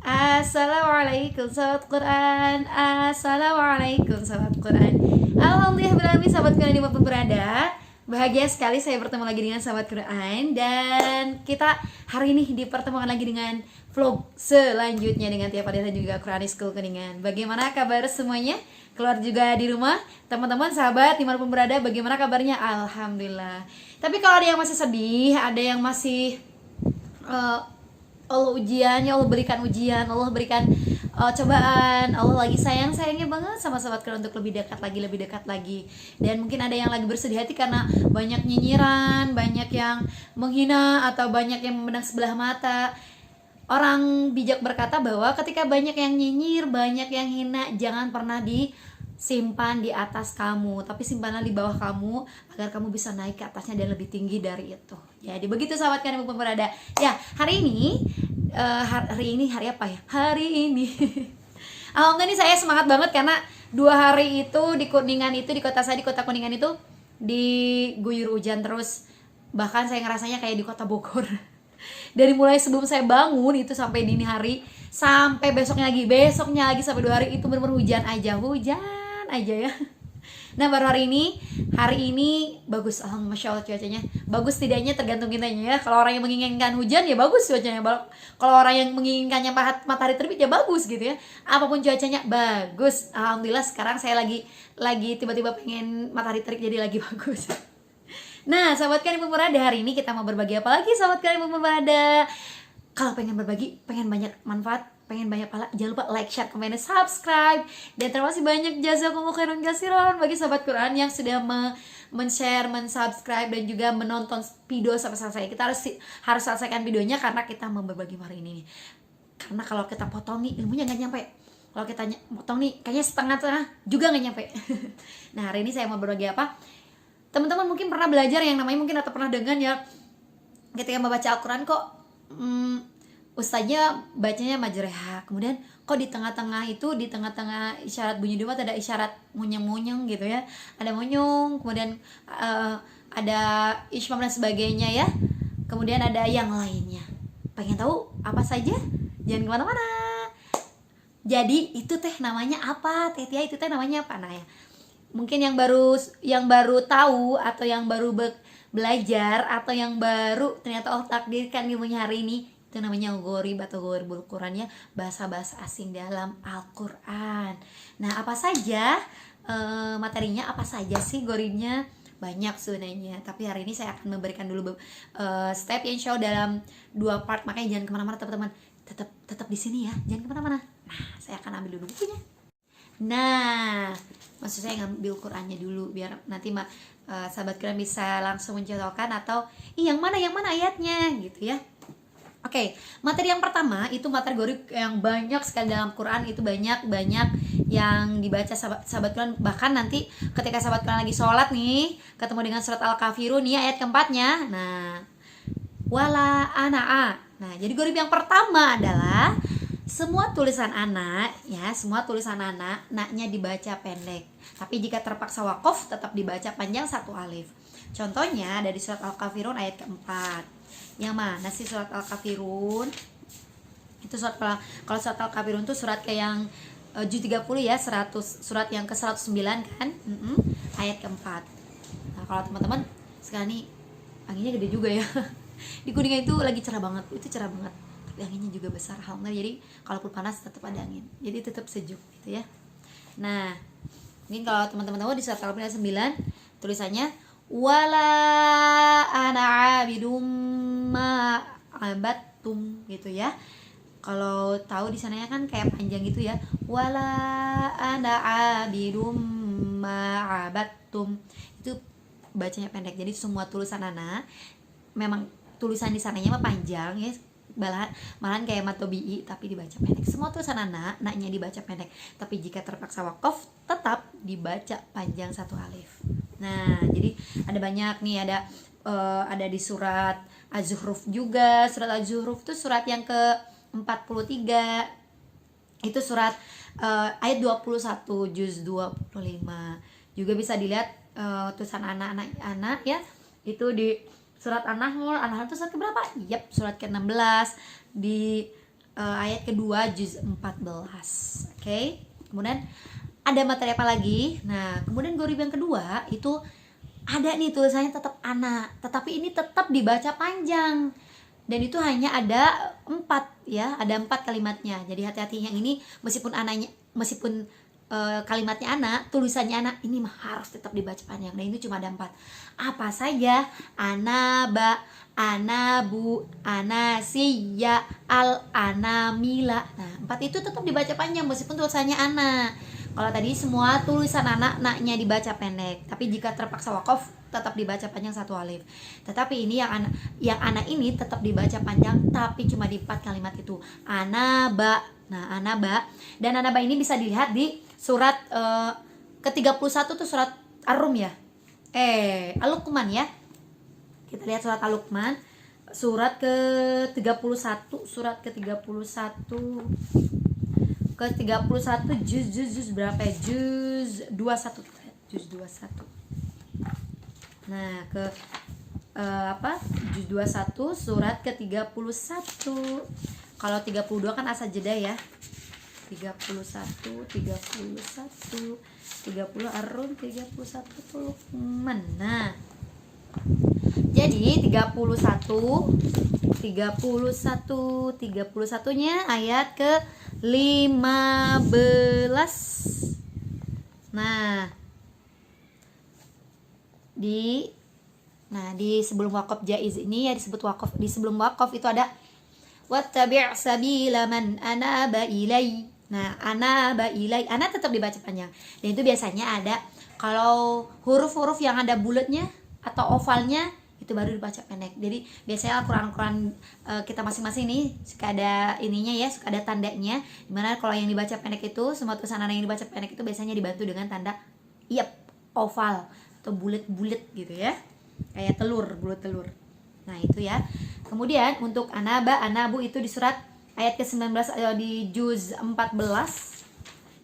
Assalamualaikum sahabat Quran. Assalamualaikum sahabat Quran. Alhamdulillah sahabat Quran dimanapun berada. Bahagia sekali saya bertemu lagi dengan sahabat Quran. Dan kita hari ini dipertemukan lagi dengan vlog selanjutnya dengan tiap hari dan juga Quran School Kuningan. Bagaimana kabar semuanya? Keluar juga di rumah, teman-teman sahabat dimanapun berada, bagaimana kabarnya? Alhamdulillah. Tapi kalau ada yang masih sedih, ada yang masih Allah ujian, ya Allah berikan ujian, Allah berikan cobaan, Allah lagi sayangnya banget sama sahabat Quran untuk lebih dekat lagi. Dan mungkin ada yang lagi bersedih hati karena banyak nyinyiran, banyak yang menghina atau banyak yang memandang sebelah mata. Orang bijak berkata bahwa ketika banyak yang nyinyir, banyak yang hina, jangan pernah disimpan di atas kamu, tapi simpanlah di bawah kamu agar kamu bisa naik ke atasnya dan lebih tinggi dari itu. Jadi begitu sahabat Quran yang berada. Ya, hari ini hari apa ya? Hari ini alhamdulillah nih saya semangat banget karena 2 hari itu di Kuningan itu, di kota saya, di kota Kuningan itu diguyur hujan terus. Bahkan saya ngerasanya kayak di kota Bogor. Dari mulai sebelum saya bangun itu sampai dini hari, sampai besoknya lagi sampai 2 hari itu benar-benar hujan aja ya. Nah baru hari ini bagus, alhamdulillah, masya Allah cuacanya bagus, tidaknya tergantung kitanya ya. Kalau orang yang menginginkan hujan ya bagus cuacanya, kalau orang yang menginginkannya matahari terbit ya bagus gitu ya. Apapun cuacanya bagus, alhamdulillah. Sekarang saya lagi tiba-tiba pengen matahari terbit jadi lagi bagus. Nah sahabat Quran yang berada, hari ini kita mau berbagi apa lagi sahabat Quran yang berada? Kalau pengen berbagi, pengen banyak manfaat, pengen banyak pahala, jangan lupa like, share, komen, dan subscribe. Dan terima kasih banyak jazakumullah khairan katsiran bagi sahabat Quran yang sudah men-share, men-subscribe, dan juga menonton video sampai selesai. Kita harus selesaikan videonya karena kita mau berbagi hari ini. Karena kalau kita potong nih, ilmunya nggak nyampe. Kalau kita potong nih, kayaknya setengah-setengah juga nggak nyampe. Nah hari ini saya mau berbagi apa? Teman-teman mungkin pernah belajar yang namanya mungkin atau pernah dengar ya, ketika membaca Al-Quran kok ustaznya bacanya majreha, kemudian kok di tengah-tengah isyarat bunyi doa ada isyarat munyeng-munyeng gitu ya, ada munyung, kemudian ada ismam dan sebagainya ya, kemudian ada yang lainnya. Pengen tahu apa saja? Jangan kemana-mana. Jadi itu teh namanya apa? Tetia itu teh namanya apa? Nah ya, mungkin yang baru tahu atau yang baru belajar atau yang baru ternyata Allah takdirkan ilmunya hari ini, itu namanya gharib atau gharibul Quran ya, bahasa-bahasa asing dalam Al-Quran. Nah apa saja materinya, apa saja sih gharibnya? Banyak sebenarnya, tapi hari ini saya akan memberikan dulu step yang insya Allah dalam 2 part, makanya jangan kemana-mana teman-teman, tetap di sini ya, jangan kemana-mana. Nah saya akan ambil dulu bukunya. Nah, maksud saya ngambil Qurannya dulu biar nanti sahabat Quran bisa langsung mencontohkan atau yang mana ayatnya gitu ya. Oke, materi yang pertama itu materi gharib yang banyak sekali dalam Quran, itu banyak yang dibaca sahabat Quran. Bahkan nanti ketika sahabat Quran lagi sholat nih ketemu dengan surat Al-Kafirun nih ayat keempatnya. Nah, wala ana'a. Nah, jadi gharib yang pertama adalah semua tulisan anak ya, naknya dibaca pendek. Tapi jika terpaksa wakaf tetap dibaca panjang 1 alif. Contohnya dari surat Al-Kafirun ayat keempat. Yang mana sih surat Al-Kafirun? Itu kalau surat Al-Kafirun itu surat kayak yang juz 30 ya, 100, surat yang ke 109 kan? Ayat keempat. Nah, kalau teman-teman sekarang nih anginnya gede juga ya. Di Kuningan itu lagi cerah banget, anginnya juga besar, alhamdulillah. Jadi kalaupun panas tetap ada angin, jadi tetap sejuk gitu ya. Nah mungkin kalau teman-teman tahu di surat Al-Kafirun 9 tulisannya wala ana abidum ma abattum gitu ya. Kalau tahu di sananya kan kayak panjang gitu ya, wala ana abidum ma abattum, itu bacanya pendek. Jadi semua tulisan anak memang tulisan di sananya mah panjang ya, malahan kayak matobi'i tapi dibaca pendek. Semua tulisan naknya dibaca pendek, tapi jika terpaksa wakaf tetap dibaca panjang 1 alif. Nah jadi ada banyak nih, ada di surat Az-Zukhruf juga. Surat Az-Zukhruf itu surat yang ke 43, itu surat ayat 21 juz 25. Juga bisa dilihat tulisan anak ya, itu di surat An-Nahl itu surat keberapa? Yap, surat ke-16. Di ayat kedua juz 14. Oke. Kemudian ada materi apa lagi? Nah, kemudian gurib yang kedua itu ada nih tulisannya tetap ana, tetapi ini tetap dibaca panjang. Dan itu hanya ada 4 ya, ada 4 kalimatnya. Jadi hati-hati yang ini meskipun kalimatnya anak, tulisannya anak, ini mah harus tetap dibaca panjang. Nah, ini cuma ada 4. Apa saja? Anaba, anabu, anasiya, al, anamila. Nah, 4 itu tetap dibaca panjang meskipun tulisannya anak. Kalau tadi semua tulisan anak, naknya dibaca pendek. Tapi jika terpaksa wakaf, tetap dibaca panjang 1 alif. Tetapi ini yang anak ini tetap dibaca panjang, tapi cuma di 4 kalimat itu. Anaba. Nah, anaba. Dan anaba ini bisa dilihat di surat ke-31 tuh surat Ar-Rum ya. Al-Luqman ya. Kita lihat surat Al-Luqman. Surat ke-31, surat ke-31 juz berapa ya? Juz 21. Nah, juz 21 surat ke-31. Kalau 32 kan asa jeda ya. 30 Ar-Rum, 31 Luqman. Nah, jadi 31-nya ayat ke-15. Nah, di sebelum wakaf jaiz ini ya disebut wakaf. Di sebelum wakaf itu ada wattabi' sabila man anaba ilai. Nah, anaba ilai, ana tetap dibaca panjang. Dan itu biasanya ada kalau huruf-huruf yang ada bulatnya atau ovalnya itu baru dibaca pendek. Jadi biasanya Al-Quran kita masing-masing nih suka ada ininya ya, suka ada tandanya. Dimana kalau yang dibaca pendek itu, semua tulisan anak yang dibaca pendek itu biasanya dibantu dengan tanda oval atau bulat-bulat gitu ya, kayak bulat telur. Nah, itu ya. Kemudian untuk anaba, anabu itu di surat ayat ke-19 di juz 14.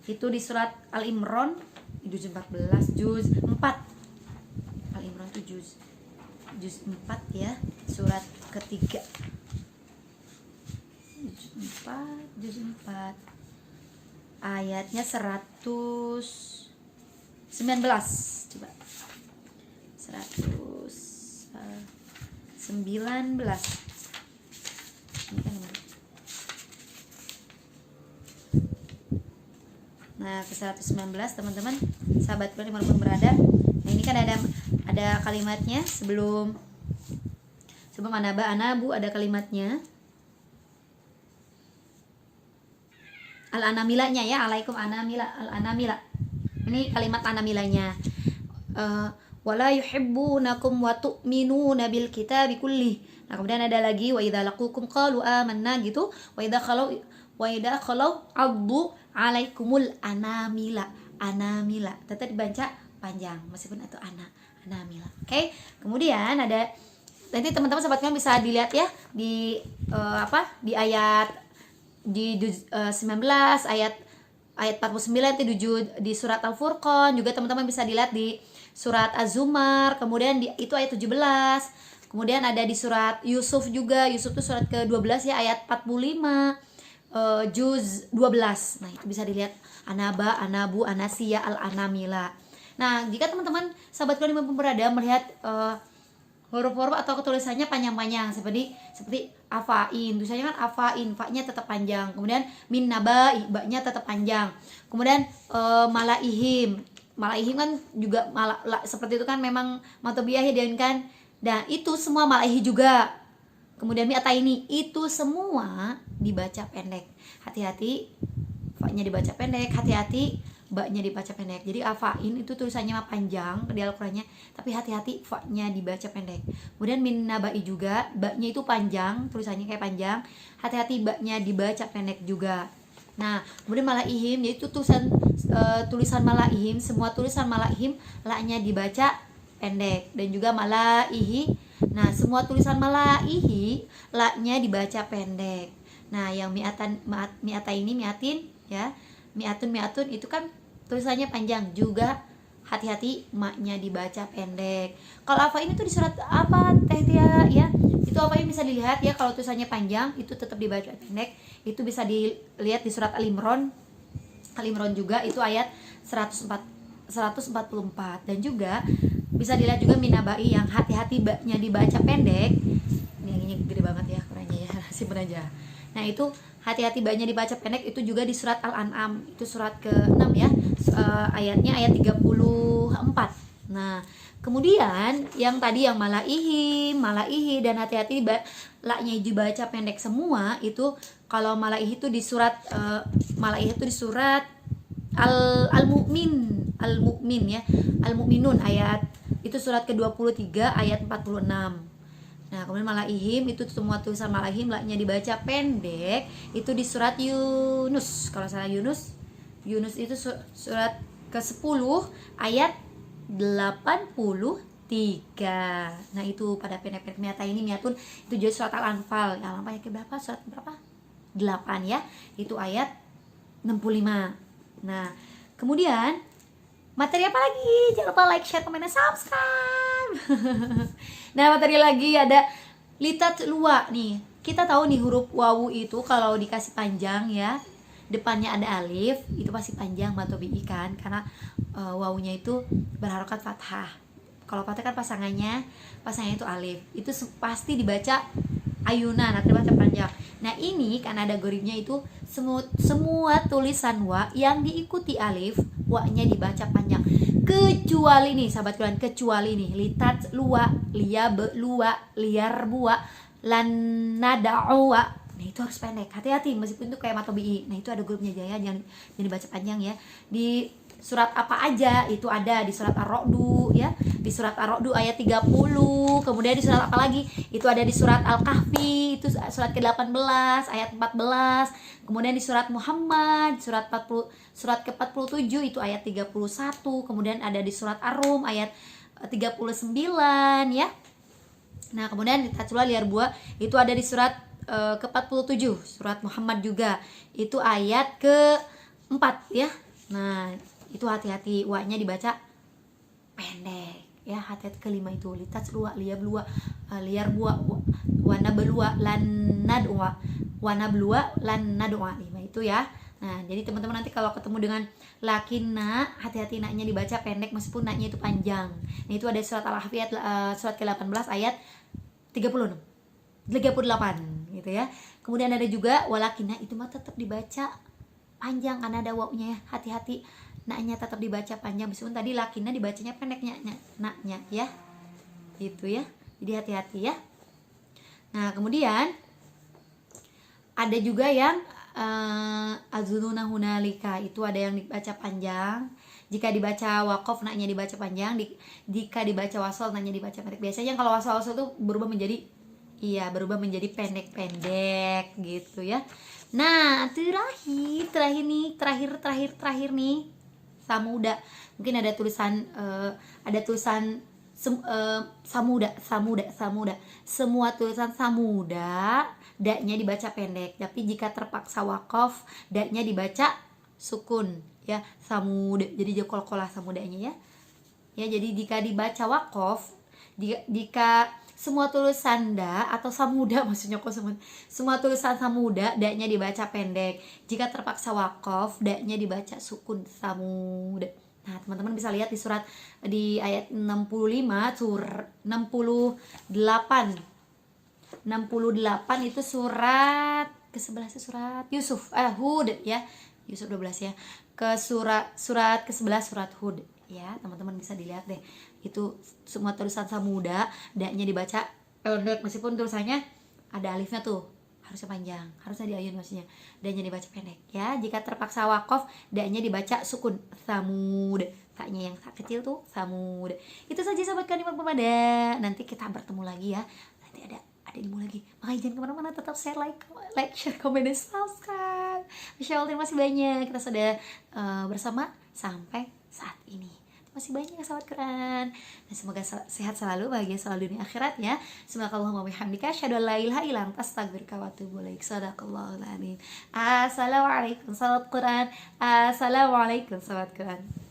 Itu di surat Al-Imran di juz 14, juz 4. Al-Imran itu juz 4 ya, surat ketiga. Juz 4. Ayatnya 119. Coba. 119. Ini kan nah, ke 119 teman-teman, sahabat Quran dimanapun berada. Nah, ini kan ada kalimatnya sebelum anaba anabu ada kalimatnya. Al-anamilanya ya, alaikum anamila, al-anamila. Ini kalimat anamilanya. Wala yuhibbunakum wa tu'minuna bil kitabi kullih. Nah, kemudian ada lagi wa idza laqukum qalu amanna gitu. Wa idza khalau addu alaikumul anamila. Tetap dibaca panjang meskipun itu anamila. Oke. Kemudian ada nanti teman-teman sahabatnya bisa dilihat ya di di ayat di 19 ayat 49 di surat Al-Furqan, juga teman-teman bisa dilihat di surat Az-Zumar, kemudian itu ayat 17. Kemudian ada di surat Yusuf juga. Yusuf itu surat ke-12 ya, ayat 45. Juz 12. Nah, itu bisa dilihat anaba, anabu, anasiya, al-anamila. Nah, jika teman-teman sahabat kalian dimanapun berada melihat huruf-huruf atau ketulisannya panjang-panjang seperti afain, tulisannya kan afain, fa-nya tetap panjang. Kemudian min nabai, ba-nya tetap panjang. Kemudian malaihim kan juga seperti itu kan, memang matobiyah ya kan. Dan itu semua malaihi juga. Kemudian mi'ata ini itu semua dibaca pendek. Hati-hati fa-nya dibaca pendek, hati-hati ba-nya dibaca pendek. Jadi afain itu tulisannya mah panjang di Al-Qur'annya, tapi hati-hati fa-nya dibaca pendek. Kemudian min nabai juga, ba-nya itu panjang, tulisannya kayak panjang. Hati-hati ba-nya dibaca pendek juga. Nah, kemudian malaihim yaitu tulisan malaihim, semua tulisan malaihim la-nya dibaca pendek, dan juga malaihi. Nah, semua tulisan malaihi la-nya dibaca pendek. Nah, yang mi'ata ini mi'atin ya, mi'atun itu kan tulisannya panjang juga, hati-hati ma-nya dibaca pendek. Kalau apa ini tuh di surat apa Teh Tia ya? Di Itu apa yang bisa dilihat ya, kalau tulisannya panjang itu tetap dibaca pendek. Itu bisa dilihat di surat Al-Imran. Al-Imran juga itu ayat 144, dan juga bisa dilihat juga Minabai yang hati-hati nya dibaca pendek. Ini gede banget ya ukurannya ya, simpen aja. Nah, itu hati-hati banyak dibaca pendek itu juga di surat Al-An'am, itu surat ke-6 ya, ayatnya ayat 34. Nah, kemudian yang tadi yang malaihi dan hati-hati laknya dibaca pendek semua itu. Kalau malaihi itu di surat malaihi itu di surat Al-Mu'min ya, Al-Mu'minun ayat itu surat ke-23 ayat 46. Nah, kemudian malaihim itu semua tulisan malaihim laknya dibaca pendek itu di surat Yunus. Kalau salah Yunus itu surat ke-10 ayat 83. Nah, itu pada pendek-pendek miata ini miatun itu juga surat Al-Anfal. Al-Anfal yang berapa? Surat berapa? 8 ya. Itu ayat 65. Nah, kemudian materi apa lagi? Jangan lupa like, share, komen, dan subscribe. Nah, materi lagi ada litat lua nih. Kita tahu nih huruf wawu itu kalau dikasih panjang ya, depannya ada alif, itu pasti panjang matobi kan, karena wawunya itu berharokat fathah. Kalau fathah kan pasangannya itu alif, itu pasti dibaca ayunan atau dibaca panjang. Nah, ini karena ada goribnya itu semua tulisan wa yang diikuti alif, wa-nya dibaca panjang. Kecuali nih sahabat Quran, kecuali nih litat lua, liyab lua, liar bua, lan nada'wa. Nah, itu harus pendek. Hati-hati meskipun itu kayak matobi. Nah, itu ada grupnya aja ya, jangan dibaca panjang ya. Di surat apa aja itu ada, di surat Ar-Ra'du ya, di surat Ar-Ra'du ayat 30. Kemudian di surat apa lagi? Itu ada di surat Al-Kahfi, itu surat ke-18 ayat 14. Kemudian di surat Muhammad surat ke-47 itu ayat 31. Kemudian ada di surat Ar-Rum ayat 39 ya. Nah, kemudian di Tajula liar buah itu ada di surat ke-47 surat Muhammad juga, itu ayat ke-4 ya. Nah, itu hati-hati wa-nya dibaca pendek ya. Hati-hati kelima itu litas lua, liab lua, liar bua, wana belua, lan nadwa, wana belua, lan nadwa. 5 itu ya. Nah, jadi teman-teman nanti kalau ketemu dengan lakinna, hati-hati naknya dibaca pendek meskipun naknya itu panjang. Nah, itu ada surat Al-Ahqaf surat ke-18 ayat 38 gitu ya. Kemudian ada juga walakinna, itu mah tetap dibaca panjang karena ada wawunya ya. Hati-hati naknya tetap dibaca panjang meskipun tadi lakinna dibacanya pendeknya naknya ya. Gitu ya. Jadi hati-hati ya. Nah, kemudian ada juga yang azununa hunalika, itu ada yang dibaca panjang. Jika dibaca waqaf naknya dibaca panjang, jika dibaca wasal naknya dibaca pendek. Biasanya kalau wasal itu berubah menjadi pendek-pendek gitu ya. Nah, terakhir nih samuda. Mungkin ada tulisan samuda. Semua tulisan samuda da-nya dibaca pendek, tapi jika terpaksa waqaf da-nya dibaca sukun ya, samuda. Jadi jokol-kolah samudanya ya. Ya, jadi jika dibaca waqaf, jika semua tulisan da atau samuda maksudnya semua tulisan samuda da-nya dibaca pendek. Jika terpaksa waqaf da-nya dibaca sukun samuda. Nah, teman-teman bisa lihat di ayat 68 itu surat ke-11 surat Yusuf Hud ya. Yusuf 12 ya. Ke surat ke-11 surat Hud ya. Teman-teman bisa dilihat deh. Itu semua tulisan samuda da-nya dibaca pendek meskipun tulisannya ada alifnya tuh. Harusnya panjang, harusnya diayun maksudnya. Da-nya dibaca pendek ya. Jika terpaksa waqaf da-nya dibaca sukun samud. Taknya yang kecil tuh samud. Itu saja sahabat kalimat pemada. Nanti kita bertemu lagi ya. Nanti ada ilmu lagi. Makanya jangan kemana-mana, tetap share, like, share, komen, dan subscribe. Masya Allah, terima kasih banyak. Kita sudah bersama sampai saat ini. Terima kasih banyak sahabat Quran. Dan semoga sehat selalu, bahagia selalu dunia akhirat ya. Semoga Allahumma bihamdika asyhadu an la ilaha illa anta astaghfiruka wa atubu ilaik. Shadaqallahul azim. Assalamualaikum sahabat Quran. Assalamualaikum sahabat Quran.